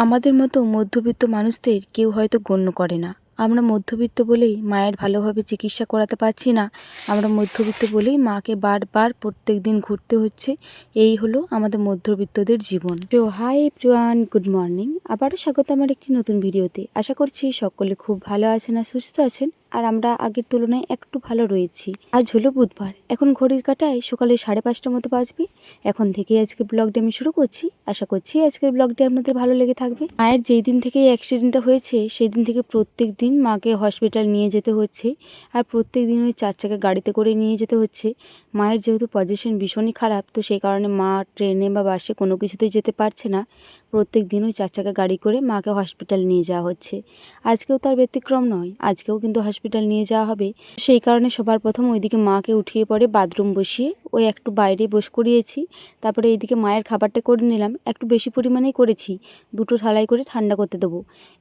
আমাদের মতো মধ্যবিত্ত মানুষদের কেউ হয়তো গণ্য করে না। আমরা মধ্যবিত্ত বলেই মায়ের ভালোভাবে চিকিৎসা করাতে পারছি না। আমরা মধ্যবিত্ত বলেই মাকে বারবার প্রত্যেক দিন ঘুরতে হচ্ছে। এই হলো আমাদের মধ্যবিত্তদের জীবন। তো হাই এভরিওয়ান, গুড মর্নিং। আবারও স্বাগত আমার একটি নতুন ভিডিওতে। আশা করছি সকলে খুব ভালো আছেন আর সুস্থ আছেন। আর আমরা আগের তুলনায় একটু ভালো রয়েছি। আজ হলো বুধবার, এখন ঘড়ির কাঁটায় সকালে 5:30টার মতো বাজবে। এখন থেকে আজকে ব্লগটি আমি শুরু করছি। আশা করছি আজকের ব্লগটি আপনাদের ভালো লেগে থাকবে। মায়ের যেই দিন থেকে এই অ্যাক্সিডেন্টটা হয়েছে সেই দিন থেকে প্রত্যেক দিন মাকে হসপিটাল নিয়ে যেতে হচ্ছে। আর প্রত্যেক দিন ওই 4 চাকা গাড়িতে করে নিয়ে যেতে হচ্ছে। মায়ের যেহেতু পজিশন ভীষণই খারাপ, তো সেই কারণে মা ট্রেনে বা বাসে কোনো কিছুতেই যেতে পারছে না। প্রত্যেক দিন ওই 4 চাকা গাড়ি করে মাকে হসপিটাল নিয়ে যাওয়া হচ্ছে। আজকেও তার ব্যতিক্রম নয়, আজকেও কিন্তু হসপিটাল নিয়ে যাওয়া হবে। সেই কারণে সবার প্রথম ওইদিকে মাকে উঠিয়ে পড়ে বাথরুম বসিয়ে ওই একটু বাইরে বস করিয়েছি। তারপরে এইদিকে মায়ের খাবারটা করে নিলাম, একটু বেশি পরিমাণেই করেছি। 2টো থালায় করে ঠান্ডা করতে দেবো।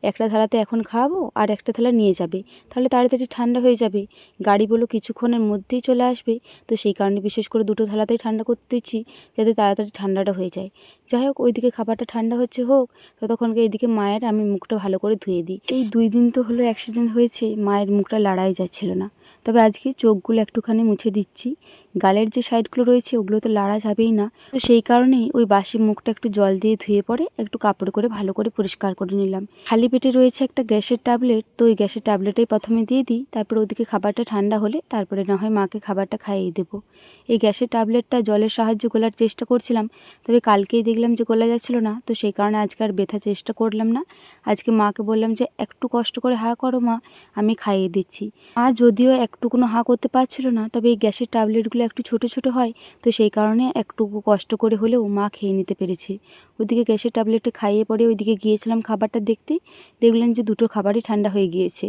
একটা থালাতে এখন খাওয়াবো আর একটা থালা নিয়ে যাবে, তাহলে তাড়াতাড়ি ঠান্ডা হয়ে যাবে। গাড়ি বলো কিছুক্ষণের মধ্যেই চলে আসবে, তো সেই কারণে বিশেষ করে 2টো থালাতেই ঠান্ডা করতে দিচ্ছি, যাতে তাড়াতাড়ি ঠান্ডাটা হয়ে যায়। যাই হোক, ওইদিকে খাবারটা ঠান্ডা হচ্ছে হোক, ততক্ষণকে এইদিকে মায়ের আমি মুখটা ভালো করে ধুয়ে দিই। এই 2 দিন তো হলো অ্যাক্সিডেন্ট হয়েছে, মায়ের মুখটা লাড়াই যাচ্ছিল না। তবে আজকে চোখগুলো একটুখানি মুছে দিচ্ছি। গালের যে সাইডগুলো রয়েছে ওগুলো তো লাড়া যাবেই না, তো সেই কারণেই ওই বাসি মুখটা একটু জল দিয়ে ধুয়ে পরে একটু কাপড় করে ভালো করে পরিষ্কার করে নিলাম। খালি পেটে রয়েছে একটা গ্যাসের ট্যাবলেট, তো ওই গ্যাসের ট্যাবলেটেই প্রথমে দিয়ে দিই, তারপর ওদিকে খাবারটা ঠান্ডা হলে তারপরে না হয় মাকে খাবারটা খাইয়ে দেবো। এই গ্যাসের ট্যাবলেটটা জলের সাহায্যে গলার চেষ্টা করছিলাম, তবে কালকেই দেখলাম যে গলা যাচ্ছিল না, তো সেই কারণে আজকে আর ব্যথা চেষ্টা করলাম না। আজকে মাকে বললাম যে একটু কষ্ট করে হা করো মা, আমি খাইয়ে দিচ্ছি। মা যদিও একটুকুনো হা করতে পারছিল না, তবে এই গ্যাসের ট্যাবলেটগুলো একটু ছোট ছোট হয়, তো সেই কারণে একটুকু কষ্ট করে হলেও মা খেয়ে নিতে পেরেছে। ওইদিকে গ্যাসের ট্যাবলেটটা খাইয়ে পরে ওইদিকে গিয়েছিলাম খাবারটা দেখতে, দেখলেন যে 2টো খাবারই ঠান্ডা হয়ে গিয়েছে।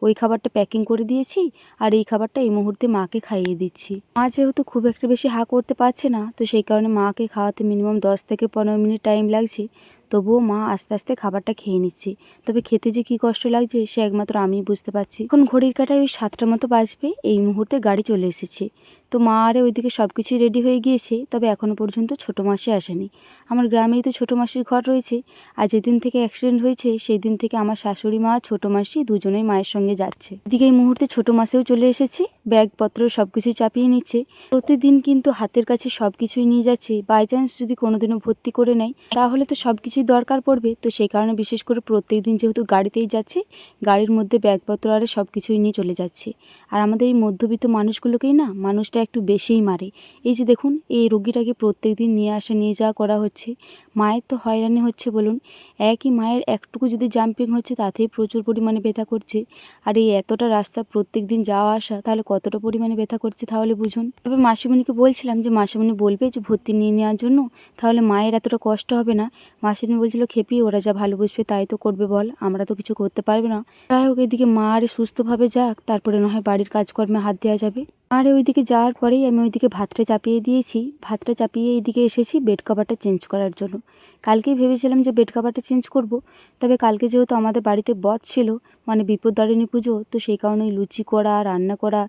ওই খাবারটা প্যাকিং করে দিয়েছি, আর এই খাবারটা এই মুহূর্তে মাকে খাইয়ে দিচ্ছি। মা যেহেতু খুব একটা বেশি হা করতে পারছে না, তো সেই কারণে মাকে খাওয়াতে মিনিমাম 10 থেকে 15 মিনিট টাইম লাগছে। তবুও মা আস্তে আস্তে খাবারটা খেয়ে নিচ্ছে। তবে খেতে যে কী কষ্ট লাগছে সে একমাত্র আমিই বুঝতে পারছি। এখন ঘড়ির কাঁটায় ওই 7টার মতো বাজবে, এই মুহূর্তে গাড়ি চলে এসেছে। তো মা আরে ওইদিকে সব কিছুই রেডি হয়ে গিয়েছে, তবে এখনও পর্যন্ত ছোটো মাসি আসেনি। আমার গ্রামেই তো ছোটো মাসির ঘর রয়েছে, আর যেদিন থেকে অ্যাক্সিডেন্ট হয়েছে সেই দিন থেকে আমার শাশুড়ি মা ছোটো মাসি দুজনেই মায়ের সঙ্গে যাচ্ছে। এদিকে এই মুহূর্তে ছোটো মাসিও চলে এসেছে, ব্যাগপত্র সব কিছুই চাপিয়ে নিচ্ছে। প্রতিদিন কিন্তু হাতের কাছে সব কিছুই নিয়ে যাচ্ছে, বাই চান্স যদি কোনোদিনও ভর্তি করে নেয় তাহলে তো সব কিছুই দরকার পড়বে, তো সেই কারণে বিশেষ করে প্রত্যেক দিন যেহেতু গাড়িতেই যাচ্ছে, গাড়ির মধ্যে ব্যাগপত্র আর সব কিছুই নিয়ে চলে যাচ্ছে। আর আমাদের এই মধ্যবিত্ত মানুষগুলোকেই না মানুষটা একটু বেশিই মারে। এই যে দেখুন, এই রোগীটাকে প্রত্যেক দিন নিয়ে আসা নিয়ে যাওয়া করা হচ্ছে, মায়ের তো হয়রানি হচ্ছে বলুন। একই মায়ের একটুকু যদি জাম্পিং হচ্ছে তাতেই প্রচুর পরিমাণে ব্যথা করছে, আর এই এতটা রাস্তা প্রত্যেক দিন যাওয়া আসা, তাহলে কতটা পরিমাণে ব্যথা করছে তাহলে বুঝুন। তবে মাসিমণিকে বলছিলাম যে মাসিমণি বলবে যে ভর্তি নিয়ে নেওয়ার জন্য, তাহলে মায়ের এতটা কষ্ট হবে না। মাসিমণি বলছিল খেপি ওরা যা ভালো বুঝবে তাই তো করবে বল, আমরা তো কিছু করতে পারবে না। যাই হোক, এদিকে মা আরে সুস্থভাবে যাক, তারপরে না হয় বাড়ির কাজকর্মে হাত দেওয়া যাবে। আর ওইদিকে যাওয়ার পরেই আমি ওইদিকে ভাতটা চাপিয়ে দিয়েছি। ভাতটা চাপিয়ে এইদিকে এসেছি বেড কভারটা চেঞ্জ করার জন্য। কালকেই ভেবেছিলাম যে বেড কভারটা চেঞ্জ করব, তবে কালকে যেহেতু আমাদের বাড়িতে বদ ছিল, মানে বিপদদারিণী পুজো, তো সেই কারণে লুচি করা, রান্না করা,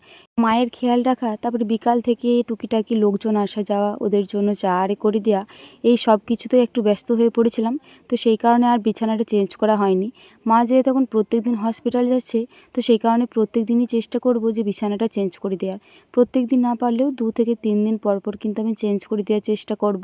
মায়ের খেয়াল রাখা, তারপরে বিকাল থেকে টুকিটাকি লোকজন আসা যাওয়া, ওদের জন্য চা আরে করে দেওয়া, এই সব কিছুতে একটু ব্যস্ত হয়ে পড়েছিলাম, তো সেই কারণে আর বিছানাটা চেঞ্জ করা হয়নি। মা যেহেতু এখন প্রত্যেক দিন হসপিটাল যাচ্ছে, তো সেই কারণে প্রত্যেক দিনই চেষ্টা করব যে বিছানাটা চেঞ্জ করে দেওয়ার। প্রত্যেক দিন না পারলেও 2 থেকে 3 দিন পর পর কিন্তু আমি চেঞ্জ করে দেওয়ার চেষ্টা করব।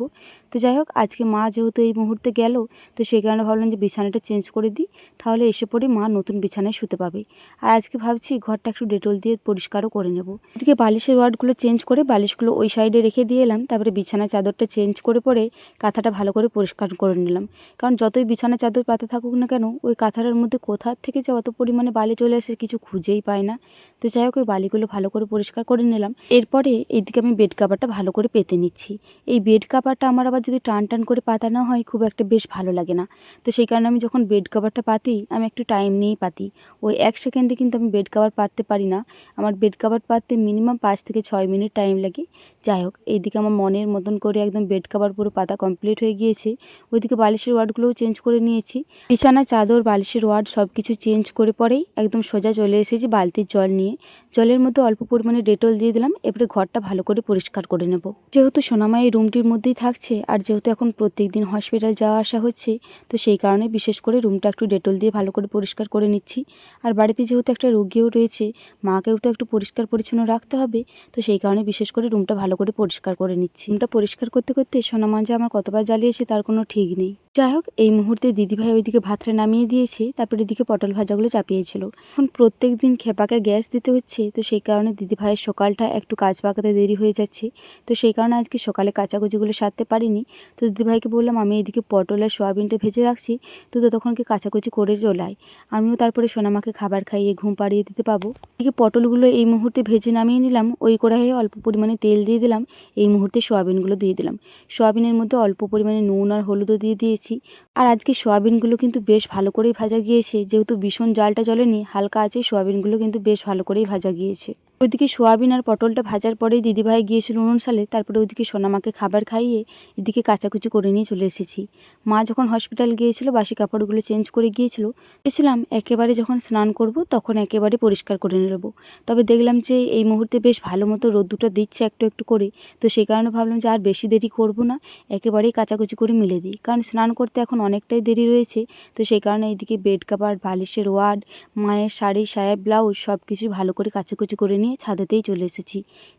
তো যাই হোক, আজকে মা যেহেতু এই মুহূর্তে গেল, তো সেই কারণে ভাবলাম যে বিছানাটা চেঞ্জ করে দিই, তাহলে এসে পড়ে মা নতুন বিছানায় শুতে পাবে। আর আজকে ভাবছি ঘরটা একটু ডেটল দিয়ে পরিষ্কারও করে নেব। এদিকে বালিশের ওয়ার্ডগুলো চেঞ্জ করে বালিশগুলো ওই সাইডে রেখে দিয়ে এলাম, তারপরে বিছানার চাদরটা চেঞ্জ করে পরে কাঁথাটা ভালো করে পরিষ্কার করে নিলাম। কারণ যতই বিছানার চাদর পাতা থাকুক না কেন, ওই কাঁথাটার মধ্যে কোথা থেকে যে অত পরিমাণে বালি চলে আসে কিছু খুঁজেই পায় না। তো যাই হোক, ওই বালিগুলো ভালো করে পরিষ্কার করে নিলাম। এরপরে এইদিকে আমি বেড কাভারটা ভালো করে পেতে নিচ্ছি। এই বেড কাভারটা আমার আবার যদি টান টান করে পাতা না হয় খুব একটা বেশ ভালো লাগে না, তো সেই কারণে আমি যখন বেড কাভারটা পাতি আমি একটু টাইম নিয়েই পাতি। ওই 1 সেকেন্ডে কিন্তু আমি বেড কাভার পাততে পারি না, আমার বেড কাভার পাততে মিনিমাম 5 থেকে 6 মিনিট টাইম লাগে। যাই হোক, এইদিকে আমার মনের মতন করে একদম বেড কাভার পুরো পাতা কমপ্লিট হয়ে গিয়েছে। ওইদিকে বালিশের ওয়ার্ডগুলোও চেঞ্জ করে নিয়েছি। বিছানা, চাদর, বালিশের ওয়ার্ড সব কিছু চেঞ্জ করে পরেই একদম সোজা চলে এসেছি বালতির জল নিয়ে। জলের মধ্যে অল্প পরিমাণে ডেটল ডেটল দিয়ে দিলাম। এবারে ঘরটা ভালো করে পরিষ্কার করে নেব। যেহেতু সোনামা এই রুমটির মধ্যেই থাকছে আর যেহেতু এখন প্রত্যেকদিন হসপিটাল যাওয়া আসা হচ্ছে, তো সেই কারণে বিশেষ করে রুমটা একটু ডেটল দিয়ে ভালো করে পরিষ্কার করে নিচ্ছি। আর বাড়িতে যেহেতু একটা রোগীও রয়েছে, মাকেও তো একটু পরিষ্কার পরিচ্ছন্ন রাখতে হবে, তো সেই কারণে বিশেষ করে রুমটা ভালো করে পরিষ্কার করে নিচ্ছি। রুমটা পরিষ্কার করতে করতে সোনামা যে আমার কতবার জ্বালিয়েছে তার কোনো ঠিক নেই। যাই হোক, এই মুহূর্তে দিদিভাই ওইদিকে ভাতটা নামিয়ে দিয়েছে, তারপরে এদিকে পটল ভাজাগুলো চাপিয়েছিল। এখন প্রত্যেক দিন খেপাকে গ্যাস দিতে হচ্ছে, তো সেই কারণে দিদিভাইয়ের সকালটা একটু কাজ পাকাতে দেরি হয়ে যাচ্ছে। তো সেই কারণে আজকে সকালে কাচাকুচিগুলো সারতে পারিনি। তো দিদিভাইকে বললাম আমি এদিকে পটল আর সোয়াবিনটা ভেজে রাখছি, তো ততক্ষণকে কাচাকুচি করে চলে আয়। আমিও তারপরে সোনামাকে খাবার খাইয়ে ঘুম পাড়িয়ে দিতে পাবো। এদিকে পটলগুলো এই মুহূর্তে ভেজে নামিয়ে নিলাম। ওই কড়াইয়ে অল্প পরিমাণে তেল দিয়ে দিলাম। এই মুহূর্তে সোয়াবিনগুলো দিয়ে দিলাম। সোয়াবিনের মধ্যে অল্প পরিমাণে নুন আর হলুদও দিয়ে দিয়েছি। আর আজকে সোয়াবিনগুলো কিন্তু বেশ ভালো করেই ভাজা গিয়েছে, যেহেতু ভীষণ জালটা জ্বলেনি, হালকা আছে, সোয়াবিনগুলো কিন্তু বেশ ভালো করেই ভাজা গিয়েছে। ওইদিকে সোয়াবিন আর পটলটা ভাজার পরেই দিদিভাই গিয়েছিল উনুন সালে, তারপরে ওইদিকে সোনামাকে খাবার খাইয়ে এদিকে কাচাকুচি করে নিয়ে চলে এসেছি। মা যখন হসপিটাল গিয়েছিল বাসি কাপড়গুলো চেঞ্জ করে গিয়েছিল, ভেবেছিলাম একেবারে যখন স্নান করব তখন একেবারে পরিষ্কার করে নেব। তবে দেখলাম যে এই মুহূর্তে বেশ ভালো মতো রোদ্দুটা দিচ্ছে একটু একটু করে, তো সেই কারণে ভাবলাম যে আর বেশি দেরি করব না, একেবারেই কাচাকুচি করে মিলে দিই, কারণ স্নান করতে এখন অনেকটাই দেরি রয়েছে। তো সেই কারণে এইদিকে বেড কাভার, বালিশের ওয়ার্ড, মায়ের শাড়ি, সায়া, ব্লাউজ সব কিছু ভালো করে কাচাকুচি করে নিয়ে ছাদেতেই চলে এসেছি।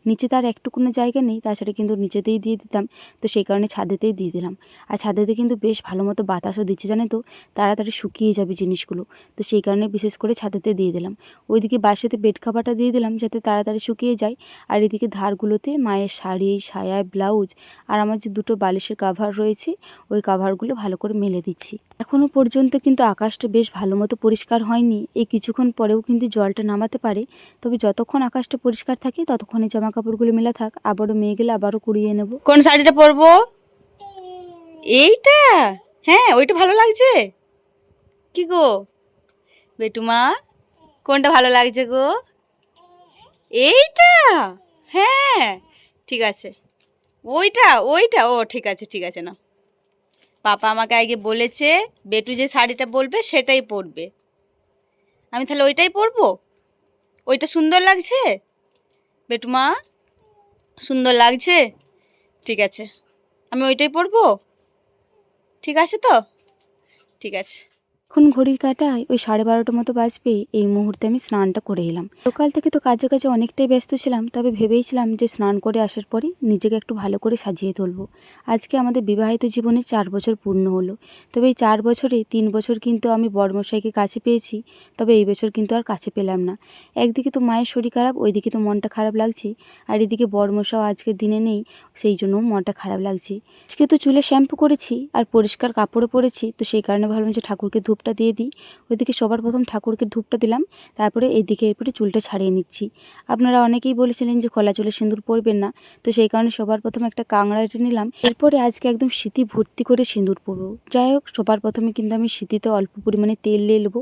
নিচে তার একটুকুনো জায়গা নেই, তাছাড়া কিন্তু নিচেতেই দিয়ে দিতাম, তো সেই কারণে ছাদেতেই দিয়ে দিলাম। আর ছাদেতে কিন্তু বেশ ভালো মতো বাতাসও দিচ্ছে, জানে তো, তাড়াতাড়ি শুকিয়ে যাবে জিনিসগুলো, তো সেই কারণে বিশেষ করে ছাদেতে দিয়ে দিলাম। ওইদিকে বাসাতে বেড কাভারটা দিয়ে দিলাম যাতে তাড়াতাড়ি শুকিয়ে যায়। আর এদিকে ধারগুলোতে মায়ের শাড়ি, সায়া, ব্লাউজ আর আমার যে দুটো বালিশের কাভার রয়েছে ওই কাভারগুলো ভালো করে মেলে দিচ্ছি। এখনও পর্যন্ত কিন্তু আকাশটা বেশ ভালো মতো পরিষ্কার হয়নি, এই কিছুক্ষণ পরেও কিন্তু জলটা নামাতে পারে। তবে যতক্ষণ আকাশটা পরিষ্কার থাকে ততক্ষণে জামা কাপড়গুলো মেলা থাক, আবারও মেয়ে গেলে আবারও কুড়িয়ে নেব। কোন শাড়িটা পরবো? এইটা? হ্যাঁ, ওইটা ভালো লাগছে। কি গো বেটুমা, কোনটা ভালো লাগছে গো? এইটা? হ্যাঁ, ঠিক আছে। ওইটা ওইটা ও ঠিক আছে, ঠিক আছে না। পাপা আমাকে আগে বলেছে বেটু যে শাড়িটা বলবে সেটাই পরবে। আমি তাহলে ওইটাই পরবো। ওইটা সুন্দর লাগছে বেটুমা? সুন্দর লাগছে, ঠিক আছে, আমি ওইটাই পরবো। ঠিক আছে তো, ঠিক আছে। এখন ঘড়ির কাঁটায় ওই 12:30 মতো বাজবে, এই মুহূর্তে আমি স্নানটা করে এলাম। সকাল থেকে তো কাজে কাজে অনেকটাই ব্যস্ত ছিলাম, তবে ভেবেইছিলাম যে স্নান করে আসার পরে নিজেকে একটু ভালো করে সাজিয়ে তুলবো। আজকে আমাদের বিবাহিত জীবনে 4 বছর পূর্ণ হলো। তবে এই 4 বছরে 3 বছর কিন্তু আমি বড়মশাইকে কাছে পেয়েছি, তবে এই বছর কিন্তু আর কাছে পেলাম না। একদিকে তো মায়ের শরীর খারাপ, ওইদিকে তো মনটা খারাপ লাগছে, আর এদিকে বড়মশাও আজকের দিনে নেই, সেই জন্য মনটা খারাপ লাগছে। আজকে তো চুলে শ্যাম্পু করেছি আর পরিষ্কার কাপড়ও পরেছি, তো সেই কারণে ভাবলাম যে ঠাকুরকে ধূপটা দিয়ে দিই। ওইদিকে সবার প্রথম ঠাকুরকে ধূপটা দিলাম, তারপরে এইদিকে এরপরে চুলটা ছাড়িয়ে নিচ্ছি। আপনারা অনেকেই বলেছিলেন যে খোলা চুলে সিঁদুর পরবেন না, তো সেই কারণে সবার প্রথমে একটা কাংড়া এঁটে নিলাম। এরপরে আজকে একদম সিঁথি ভর্তি করে সিঁদুর পরবো। যাই হোক, সবার প্রথমে কিন্তু আমি সিঁথিতে অল্প পরিমাণে তেল নিয়ে নেবো।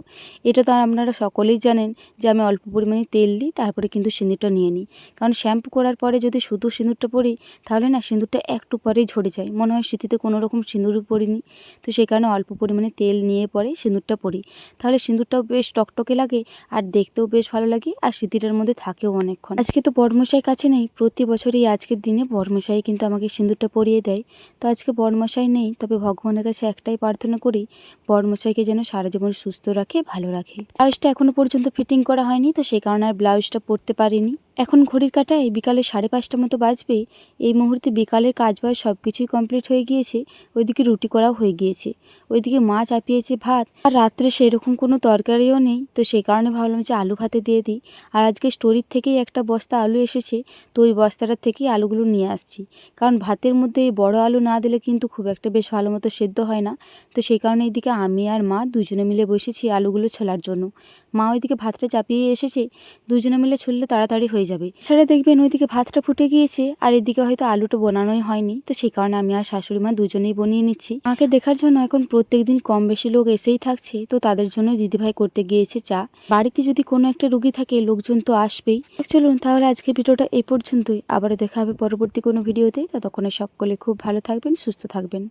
এটা তো আপনারা সকলেই জানেন যে আমি অল্প পরিমাণে তেল নিই, তারপরে কিন্তু সিঁদুরটা নিয়ে নিই, কারণ শ্যাম্পু করার পরে যদি শুধু সিঁদুরটা পরি তাহলে না সিঁদুরটা একটু পরেই ঝরে যায়, মনে হয় সিঁথিতে কোনো রকম সিঁদুরও পরিনি। তো সেই কারণে অল্প পরিমাণে তেল নিয়ে পরে সিঁদুরটা পরি, তাহলে সিঁদুরটাও বেশ টকটকে লাগে আর দেখতেও বেশ ভালো লাগে, আর সিঁথিটার মধ্যে থাকেও অনেকক্ষণ। আজকে তো বড়মশাই কাছে নেই, প্রতি বছরই আজকের দিনে বড়মশাই কিন্তু আমাকে সিঁদুরটা পরিয়ে দেয়। তো আজকে বড়মশাই নেই, তবে ভগবানের কাছে একটাই প্রার্থনা করি বড়মশাইকে যেন সারা জীবন সুস্থ রাখে, ভালো রাখে। ব্লাউজটা এখনো পর্যন্ত ফিটিং করা হয়নি, তো সেই কারণে আর ব্লাউজটা পরতে পারিনি। এখন ঘড়ির কাঁটায় বিকালে 5:30 মতো বাজবে। এই মুহূর্তে বিকালের কাজবাজ সব কিছুই কমপ্লিট হয়ে গিয়েছে। ওইদিকে রুটি করাও হয়ে গিয়েছে, ওইদিকে মা চাপিয়েছে ভাত, আর রাত্রে সেরকম কোনো তরকারিও নেই, তো সেই কারণে ভাবলাম যে আলু ভাতে দিয়ে দিই। আর আজকে স্টোরির থেকেই একটা বস্তা আলু এসেছে, তো ওই বস্তাটার থেকেই আলুগুলো নিয়ে আসছি, কারণ ভাতের মধ্যে এই বড় আলু না দিলে কিন্তু খুব একটা বেশ ভালো মতো সেদ্ধ হয় না। তো সেই কারণে এইদিকে আমি আর মা দুজনে মিলে বসেছি আলুগুলো ছোলার জন্য। মা ওইদিকে ভাতটা চাপিয়ে এসেছে, দুজনে মিলে ছুললে তাড়াতাড়ি হয়ে যাবে। এছাড়া দেখবেন ওইদিকে ভাতটা ফুটে গিয়েছে আর এদিকে হয়তো আলুটা বানানোই হয়নি, তো সেই কারণে আমি আর শাশুড়ি মা দুজনেই বনিয়ে নিচ্ছি। মাকে দেখার জন্য এখন প্রত্যেকদিন কম বেশি লোক এসেই থাকছে, তো তাদের জন্য দিদিভাই করতে গিয়েছে চা। বাড়িতে যদি কোনো একটা রোগী থাকে লোকজন তো আসবেই। চলুন তাহলে আজকের ভিডিওটা এই পর্যন্তই, আবারও দেখা হবে পরবর্তী কোনো ভিডিওতে। ততক্ষণে সকলে খুব ভালো থাকবেন, সুস্থ থাকবেন।